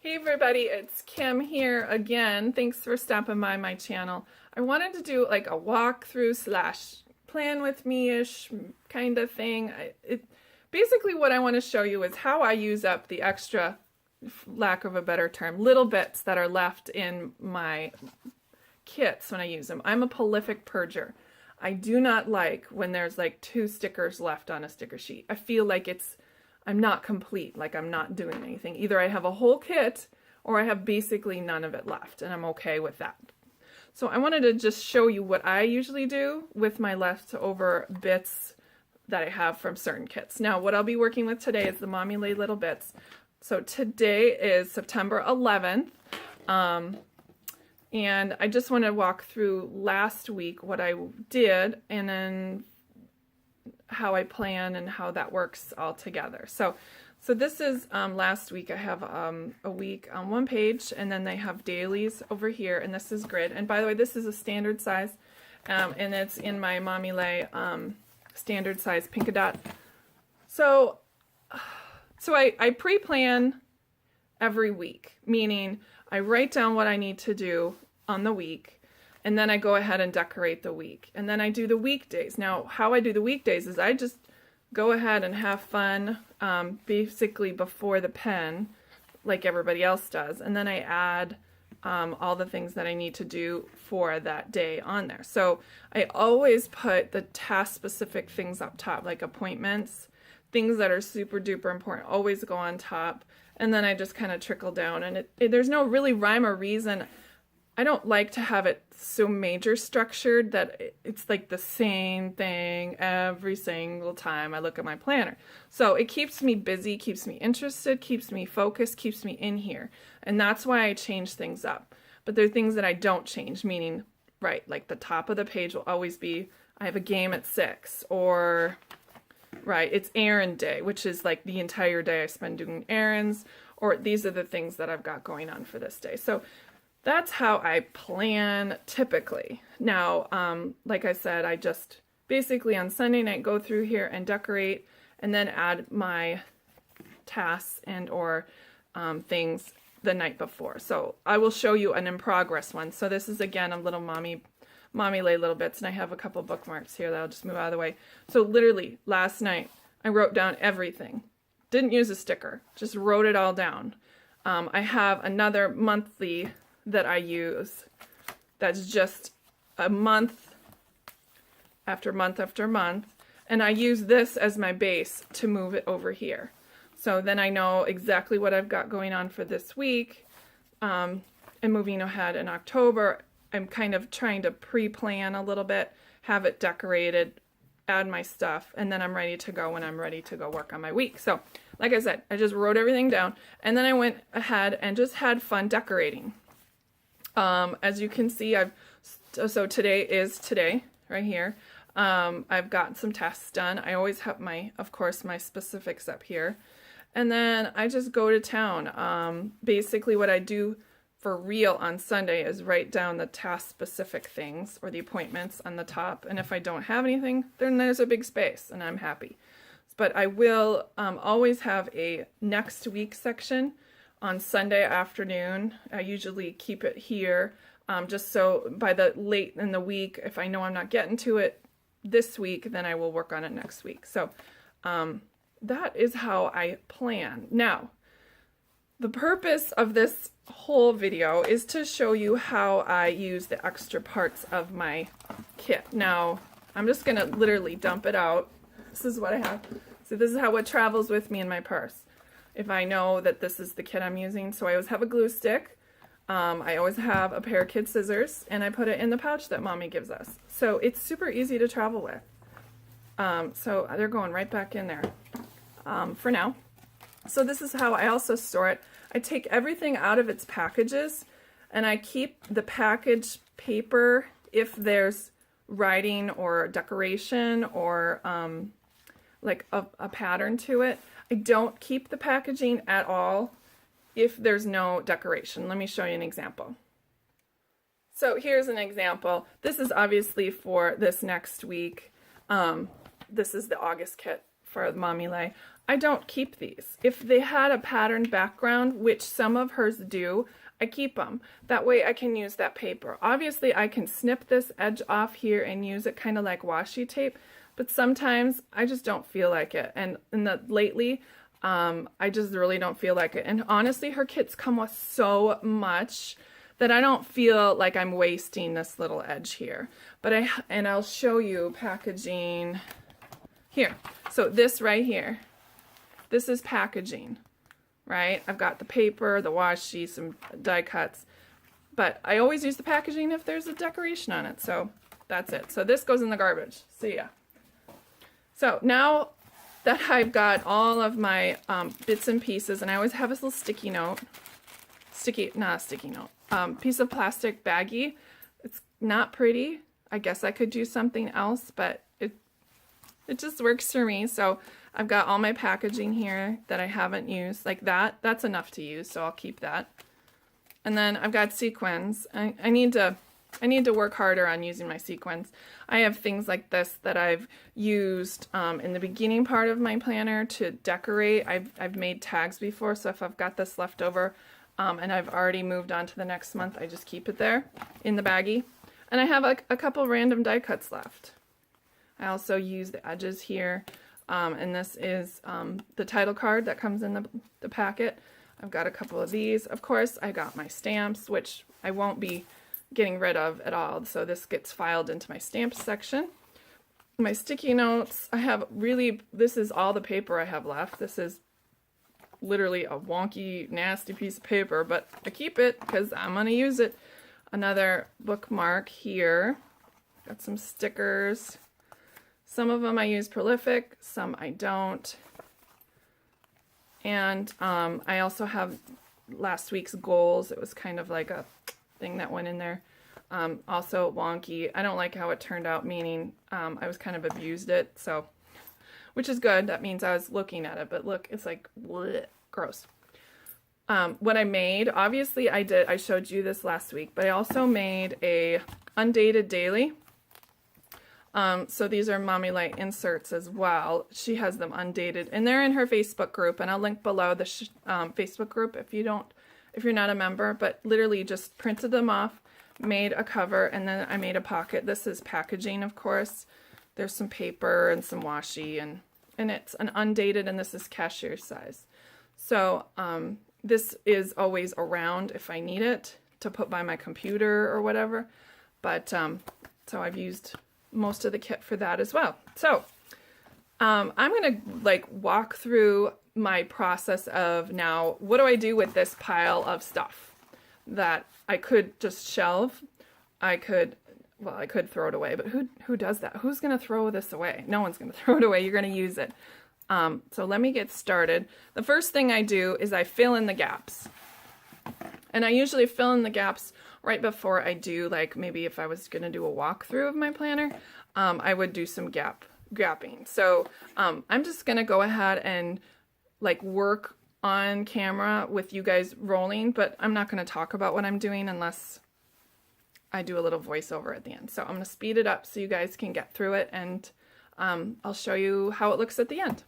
Hey everybody, it's Kim here again. Thanks for stopping by my channel. I wanted to do like a walkthrough slash plan with me-ish kind of thing. Basically what I want to show you is how I use up the extra, lack of a better term, little bits that are left in my kits when I use them. I'm a prolific purger. I do not like when there's like 2 stickers left on a sticker sheet. I feel like I'm not complete, like I'm not doing anything. Either I have a whole kit or I have basically none of it left, and I'm okay with that. So I wanted to just show you what I usually do with my leftover bits that I have from certain kits. Now, what I'll be working with today is the Mommy Lhey Little Bits. So today is September 11th, and I just want to walk through last week what I did, and then how I plan and how that works all together. So this is last week. I have a week on one page, and then they have dailies over here, and this is grid. And by the way, this is a standard size, and it's in my Mommy Lhey standard size Pink Dot. So I pre-plan every week, meaning I write down what I need to do on the week, and then I go ahead and decorate the week. And then I do the weekdays. Now, how I do the weekdays is I just go ahead and have fun, basically before the pen, like everybody else does. And then I add all the things that I need to do for that day on there. So I always put the task-specific things up top, like appointments, things that are super duper important, always go on top. And then I just kind of trickle down. And there's no really rhyme or reason. I don't like to have it so major structured that it's like the same thing every single time I look at my planner. So it keeps me busy, keeps me interested, keeps me focused, keeps me in here. And that's why I change things up. But there are things that I don't change, meaning, right, like the top of the page will always be, I have a game at 6, or, right, it's errand day, which is like the entire day I spend doing errands, or these are the things that I've got going on for this day. So that's how I plan typically. Now, like I said, I just basically on Sunday night go through here and decorate, and then add my tasks and or things the night before. So I will show you an in progress one. So this is again a little Mommy Lhey Little Bits, and I have a couple bookmarks here that I'll just move out of the way. So literally last night I wrote down everything. Didn't use a sticker, just wrote it all down. I have another monthly that I use that's just a month after month after month, and I use this as my base to move it over here. So then I know exactly what I've got going on for this week, and moving ahead in October. I'm kind of trying to pre-plan a little bit, have it decorated, add my stuff, and then I'm ready to go when I'm ready to go work on my week. So like I said, I just wrote everything down, and then I went ahead and just had fun decorating. As you can see, so today is today, right here. I've got some tasks done. I always have of course, my specifics up here. And then I just go to town. Basically what I do for real on Sunday is write down the task-specific things or the appointments on the top. And if I don't have anything, then there's a big space and I'm happy. But I will always have a next week section on Sunday afternoon. I usually keep it here, just so by the late in the week, if I know I'm not getting to it this week, then I will work on it next week. So that is how I plan. Now, the purpose of this whole video is to show you how I use the extra parts of my kit. Now, I'm just gonna literally dump it out. This is what I have. So this is how it travels with me in my purse, if I know that this is the kit I'm using. So I always have a glue stick. I always have a pair of kid scissors, and I put it in the pouch that Mommy gives us. So it's super easy to travel with. So they're going right back in there for now. So this is how I also store it. I take everything out of its packages, and I keep the package paper if there's writing or decoration or like a pattern to it. I don't keep the packaging at all if there's no decoration. Let me show you an example. So here's an example. This is obviously for this next week. This is the August kit for Mommy Lhey. I don't keep these. If they had a patterned background, which some of hers do, I keep them. That way I can use that paper. Obviously I can snip this edge off here and use it kind of like washi tape, but sometimes I just don't feel like it. And lately, I just really don't feel like it. And honestly, her kits come with so much that I don't feel like I'm wasting this little edge here. But I'll show you packaging here. So this right here, this is packaging, right? I've got the paper, the washi, some die cuts, but I always use the packaging if there's a decoration on it. So that's it. So this goes in the garbage. See ya. So now that I've got all of my bits and pieces, and I always have this little sticky note, piece of plastic baggie. It's not pretty. I guess I could do something else, but it just works for me. So I've got all my packaging here that I haven't used, like that. That's enough to use, so I'll keep that. And then I've got sequins. I need to work harder on using my sequins. I have things like this that I've used in the beginning part of my planner to decorate. I've made tags before, so if I've got this left over and I've already moved on to the next month, I just keep it there in the baggie. And I have a couple random die cuts left. I also use the edges here, and this is the title card that comes in the packet. I've got a couple of these. Of course, I got my stamps, which I won't be getting rid of at all, so this gets filed into my stamps section. My sticky notes, this is all the paper I have left. This is literally a wonky, nasty piece of paper, but I keep it because I'm going to use it. Another bookmark here. Got some stickers. Some of them I use Prolific, some I don't. And I also have last week's goals. It was kind of like a thing that went in there. Also wonky. I don't like how it turned out, meaning I was kind of abused it, so, which is good. That means I was looking at it, but look, it's like bleh, gross. What I made, obviously I showed you this last week, but I also made a undated daily. So these are Mommy Lhey inserts as well. She has them undated, and they're in her Facebook group, and I'll link below the Facebook group if you're not a member, but literally just printed them off, made a cover, and then I made a pocket. This is packaging, of course. There's some paper and some washi, and it's an undated, and this is cashier size. So this is always around if I need it to put by my computer or whatever, but so I've used most of the kit for that as well. So I'm gonna walk through my process of now, what do I do with this pile of stuff that I could just shelve? I could throw it away, but who does that? Who's gonna throw this away? No one's gonna throw it away. You're gonna use it. So let me get started. The first thing I do is I fill in the gaps, and I usually fill in the gaps right before I do, like maybe if I was going to do a walkthrough of my planner, I would do some gapping. So I'm just going to go ahead and work on camera with you guys rolling, but I'm not going to talk about what I'm doing unless I do a little voiceover at the end. So I'm going to speed it up so you guys can get through it, and I'll show you how it looks at the end.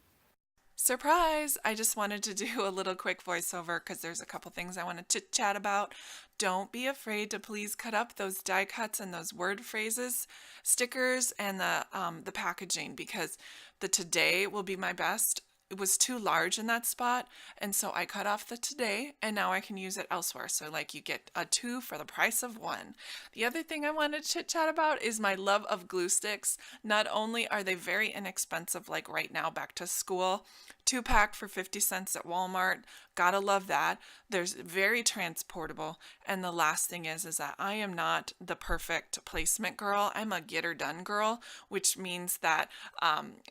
Surprise! I just wanted to do a little quick voiceover because there's a couple things I want to chat about. Don't be afraid to please cut up those die cuts and those word phrases, stickers, and the packaging, because the today will be my best. It was too large in that spot, and so I cut off the today, and now I can use it elsewhere. So you get a 2 for the price of 1. The other thing I wanted to chit chat about is my love of glue sticks. Not only are they very inexpensive, like right now back to school, 2-pack for 50 cents at Walmart. Gotta love that. There's very transportable. And the last thing is that I am not the perfect placement girl. I'm a get her done girl, which means that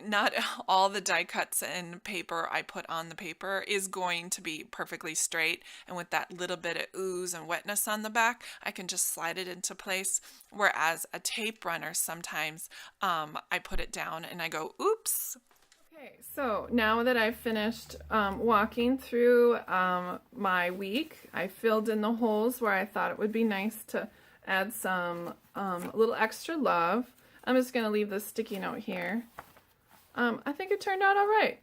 not all the die cuts and paper I put on the paper is going to be perfectly straight. And with that little bit of ooze and wetness on the back, I can just slide it into place. Whereas a tape runner, sometimes I put it down and I go, oops. Okay, so now that I've finished walking through my week, I filled in the holes where I thought it would be nice to add some a little extra love. I'm just going to leave the sticky note here. I think it turned out all right.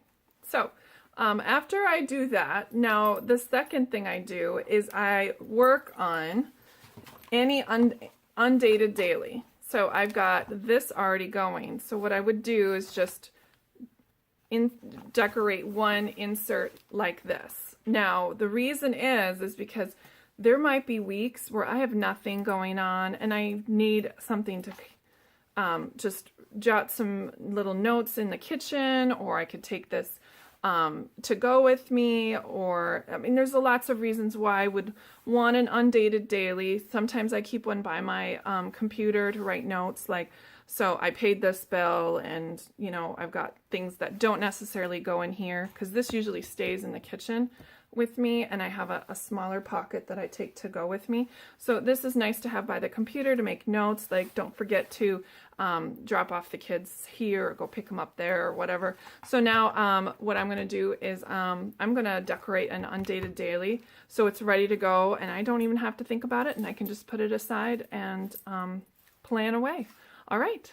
So After I do that, now the second thing I do is I work on any undated daily. So I've got this already going. So what I would do is just decorate one insert like this. Now the reason is because there might be weeks where I have nothing going on and I need something to just jot some little notes in the kitchen, or I could take this to go with me, or I mean there's lots of reasons why I would want an undated daily. Sometimes I keep one by my computer to write notes, like, so I paid this bill, and you know, I've got things that don't necessarily go in here because this usually stays in the kitchen with me, and I have a smaller pocket that I take to go with me. So this is nice to have by the computer to make notes, like don't forget to drop off the kids here or go pick them up there or whatever. So now what I'm going to do is I'm going to decorate an undated daily so it's ready to go, and I don't even have to think about it, and I can just put it aside and plan away. All right.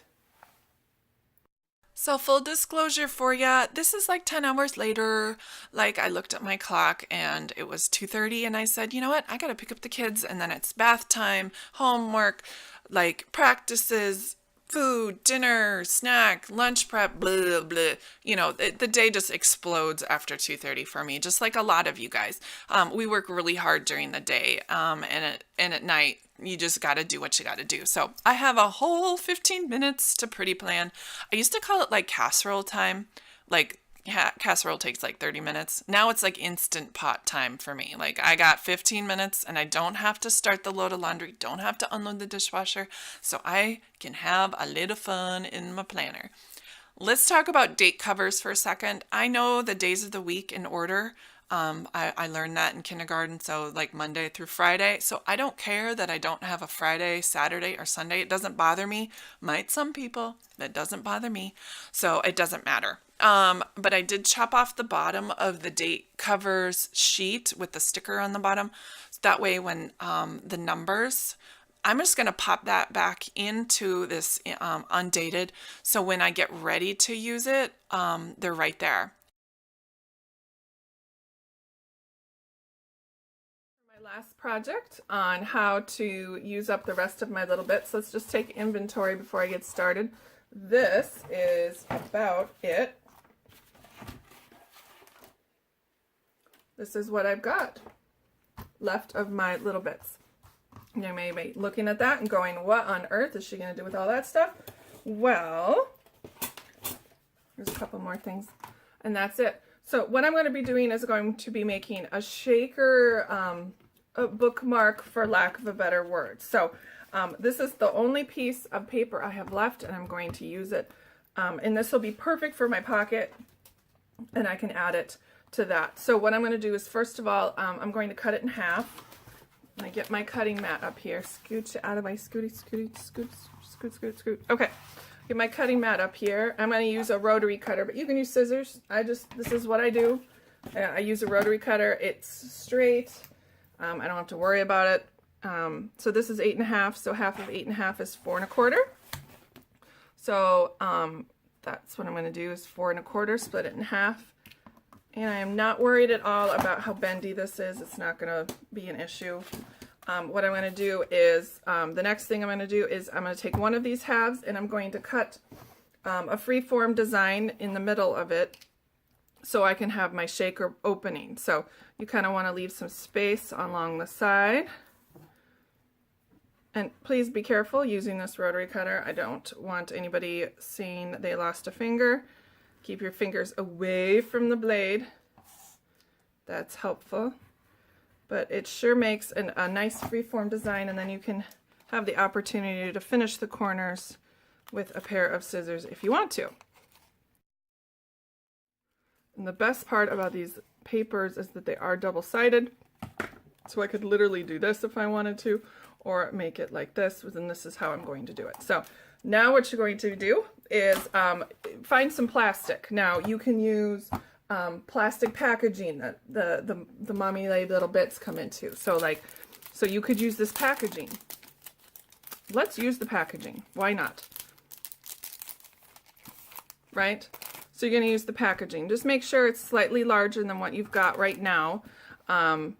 So full disclosure for ya, this is like 10 hours later. Like I looked at my clock and it was 2:30, and I said, you know what, I gotta pick up the kids, and then it's bath time, homework, like practices, food, dinner, snack, lunch prep, blah, blah, blah. You know, the day just explodes after 2:30 for me, just like a lot of you guys. We work really hard during the day, and at night, you just got to do what you got to do. So I have a whole 15 minutes to pretty plan. I used to call it like casserole time. Like casserole takes like 30 minutes. Now it's like instant pot time for me. Like I got 15 minutes and I don't have to start the load of laundry, don't have to unload the dishwasher. So I can have a little fun in my planner. Let's talk about date covers for a second. I know the days of the week in order. I learned that in kindergarten, so like Monday through Friday. So I don't care that I don't have a Friday, Saturday, or Sunday. It doesn't bother me. Might some people, that doesn't bother me. So it doesn't matter. But I did chop off the bottom of the date covers sheet with the sticker on the bottom. So that way when the numbers, I'm just going to pop that back into this undated. So when I get ready to use it, they're right there. Last project on how to use up the rest of my little bits. Let's just take inventory before I get started. This is about it. This is what I've got left of my little bits. You may be looking at that and going, what on earth is she going to do with all that stuff? Well, there's a couple more things, and that's it. So what I'm going to be doing is going to be making a shaker a bookmark, for lack of a better word. So this is the only piece of paper I have left, and I'm going to use it. And this will be perfect for my pocket, and I can add it to that. So what I'm going to do is, first of all, I'm going to cut it in half. I get my cutting mat up here. Scooch out of my scoot. Okay. Get my cutting mat up here. I'm going to use a rotary cutter, but you can use scissors. This is what I do. I use a rotary cutter. It's straight. I don't have to worry about it. So this is 8.5, so half of 8.5 is 4 1/4. So that's what I'm going to do, is 4 1/4, split it in half. And I am not worried at all about how bendy this is. It's not going to be an issue. What I'm going to do is, the next thing I'm going to do is I'm going to take one of these halves and I'm going to cut a free-form design in the middle of it, so I can have my shaker opening. So you kind of want to leave some space along the side. And please be careful using this rotary cutter. I don't want anybody seeing they lost a finger. Keep your fingers away from the blade. That's helpful. But it sure makes a nice freeform design, and then you can have the opportunity to finish the corners with a pair of scissors if you want to. And the best part about these papers is that they are double-sided, so I could literally do this if I wanted to, or make it like this, and this is how I'm going to do it. So now what you're going to do is find some plastic. Now you can use plastic packaging that the Mommy Lhey little bits come into. So you could use this packaging. Let's use the packaging. Why not? Right? So So you're going to use the packaging. Just make sure it's slightly larger than what you've got right now to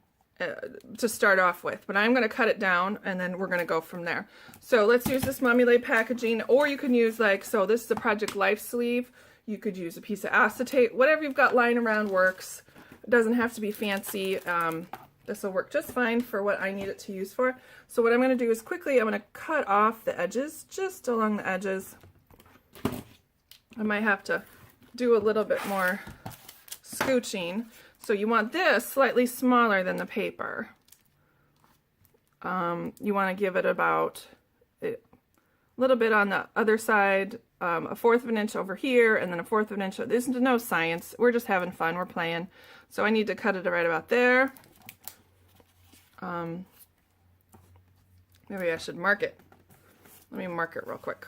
start off with. But I'm going to cut it down and then we're going to go from there. So let's use this Mommy Lhey packaging, or you can use like, so this is a Project Life sleeve. You could use a piece of acetate. Whatever you've got lying around works. It doesn't have to be fancy. This will work just fine for what I need it to use for. So what I'm going to do is quickly, I'm going to cut off the edges, just along the edges. I might have to do a little bit more scooching. So you want this slightly smaller than the paper. You want to give it about a little bit on the other side, 1/4 of an inch over here, and then 1/4 of an inch. There's no science. We're just having fun. We're playing. So I need to cut it right about there. Maybe I should mark it. Let me mark it real quick.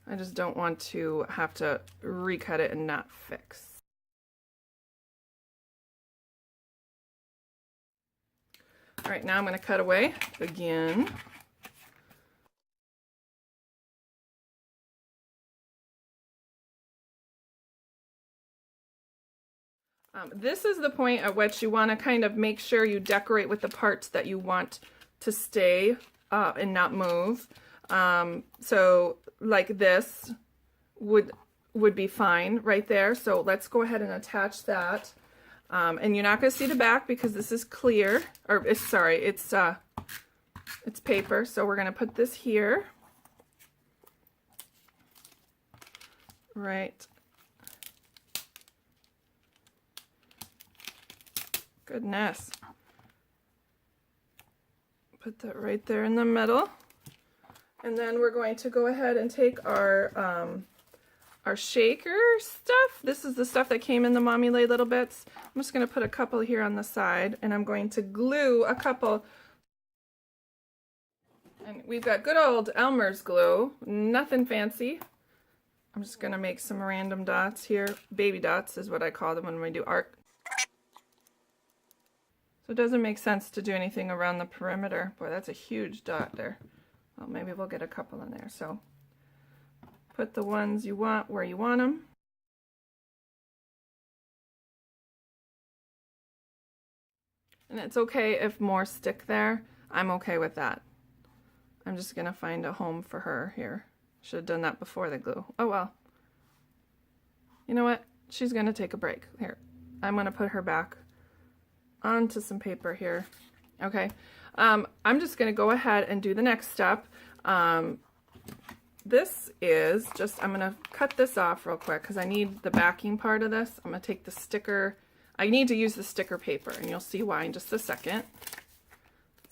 I just don't want to have to recut it and not fix. All right, now I'm going to cut away again. This is the point at which you want to kind of make sure you decorate with the parts that you want to stay and not move. So like this would be fine right there. So let's go ahead and attach that. And you're not going to see the back because this is clear, or sorry, it's paper. So we're going to put this here. Right. Goodness. Put that right there in the middle. And then we're going to go ahead and take our shaker stuff. This is the stuff that came in the Mommy Lhey little bits. I'm just going to put a couple here on the side, and I'm going to glue a couple. And we've got good old Elmer's glue, nothing fancy. I'm just going to make some random dots here. Baby dots is what I call them when we do art. So it doesn't make sense to do anything around the perimeter. Boy, that's a huge dot there. Well, maybe we'll get a couple in there. So put the ones you want where you want them. And it's okay if more stick there. I'm okay with that. I'm just going to find a home for her here. Should have done that before the glue. Oh well. You know what? She's going to take a break. Here, I'm going to put her back onto some paper here. Okay. I'm just going to go ahead and do the next step. This is just, I'm going to cut this off real quick because I need the backing part of this. I'm going to take the sticker. I need to use the sticker paper, and you'll see why in just a second.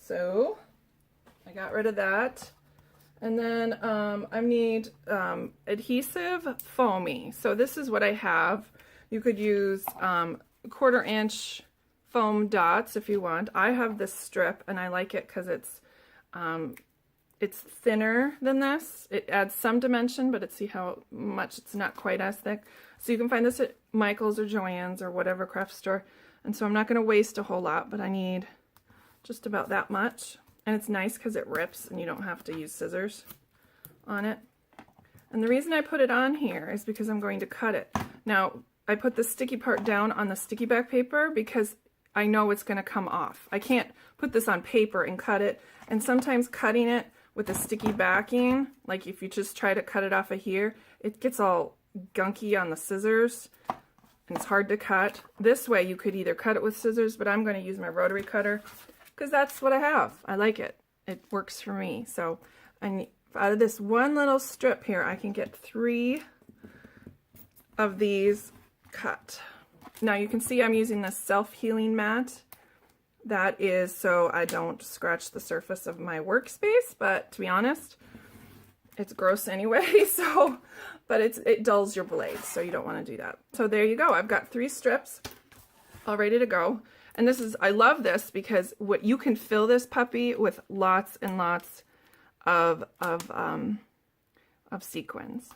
So I got rid of that. And then I need adhesive foamy. So this is what I have. You could use 1/4 inch foam dots if you want. I have this strip and I like it because it's thinner than this. It adds some dimension, but see how much it's not quite as thick. So you can find this at Michael's or Joann's or whatever craft store. And so I'm not going to waste a whole lot, but I need just about that much. And it's nice because it rips and you don't have to use scissors on it. And the reason I put it on here is because I'm going to cut it. Now, I put the sticky part down on the sticky back paper because I know it's going to come off. I can't put this on paper and cut it. And sometimes cutting it with a sticky backing, like if you just try to cut it off of here, it gets all gunky on the scissors and it's hard to cut. This way you could either cut it with scissors, but I'm going to use my rotary cutter because that's what I have. I like it. It works for me. So out of this one little strip here, I can get 3 of these cut. Now you can see I'm using this self-healing mat. That is so I don't scratch the surface of my workspace, but to be honest, it's gross anyway, so, but it dulls your blade, so you don't want to do that. So there you go. I've got 3 strips all ready to go. And this is, I love this because what you can fill this puppy with lots and lots of sequins.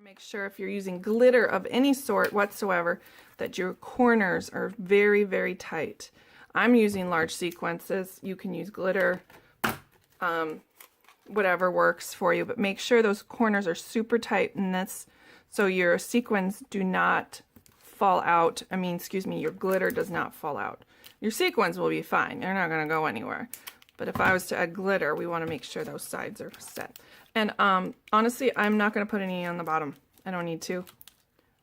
Make sure if you're using glitter of any sort whatsoever that your corners are very, very tight. I'm using large sequences. You can use glitter, whatever works for you, but make sure those corners are super tight in this so your sequins do not fall out. I mean, excuse me, your glitter does not fall out. Your sequins will be fine. They're not going to go anywhere. But if I was to add glitter, we want to make sure those sides are set. And honestly, I'm not going to put any on the bottom. I don't need to.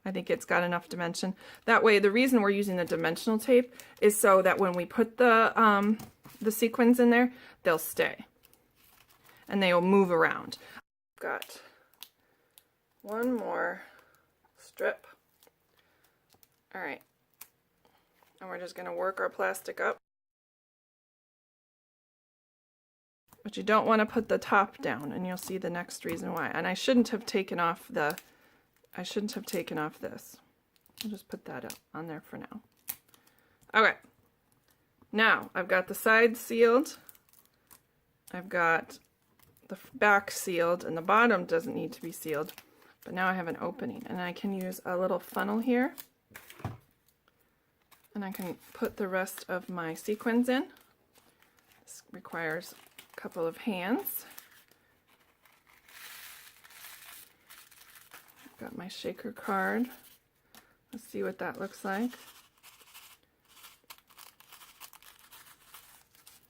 I think it's got enough dimension. That way, the reason we're using the dimensional tape is so that when we put the sequins in there, they'll stay. And they will move around. I've got one more strip. All right. And we're just going to work our plastic up. But you don't want to put the top down, and you'll see the next reason why. And I shouldn't have taken off this. I'll just put that up on there for now. Okay. Now, I've got the sides sealed. I've got the back sealed, and the bottom doesn't need to be sealed. But now I have an opening, and I can use a little funnel here. And I can put the rest of my sequins in. This requires a couple of hands. I've got my shaker card. Let's see what that looks like.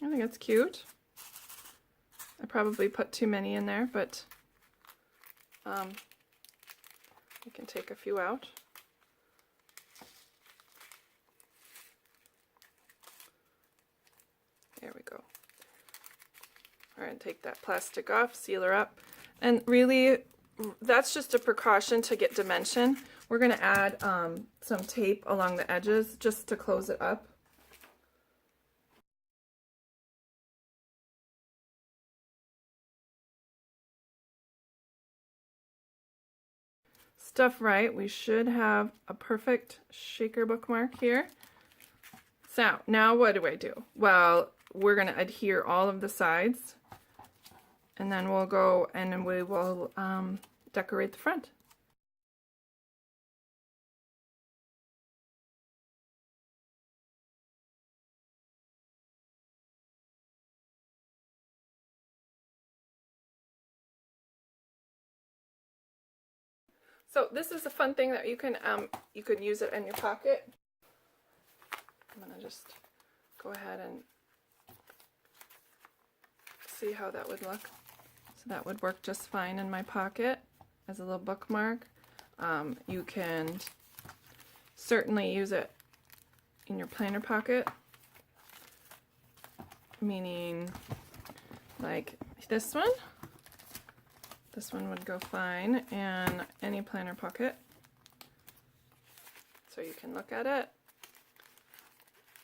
I think it's cute. I probably put too many in there, but you can take a few out. There we go. All right, take that plastic off, seal her up. And really, that's just a precaution to get dimension. We're going to add some tape along the edges just to close it up. Stuff right, we should have a perfect shaker bookmark here. So now what do? Well, we're going to adhere all of the sides, and then we'll go and we will decorate the front. So this is a fun thing that you can use it in your pocket. I'm gonna just go ahead and see how that would look. So that would work just fine in my pocket as a little bookmark. You can certainly use it in your planner pocket, meaning like this one. This one would go fine in any planner pocket. So you can look at it.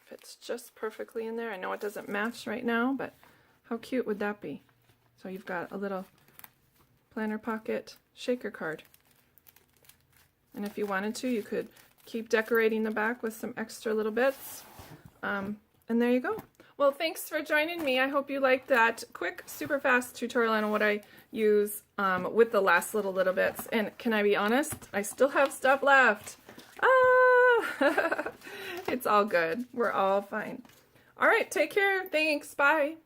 Fits just perfectly in there. I know it doesn't match right now, but how cute would that be? So you've got a little planner pocket shaker card. And if you wanted to, you could keep decorating the back with some extra little bits. And there you go. Well, thanks for joining me. I hope you liked that quick, super fast tutorial on what I use with the last little bits. And can I be honest? I still have stuff left. Ah! It's all good. We're all fine. All right, take care. Thanks. Bye.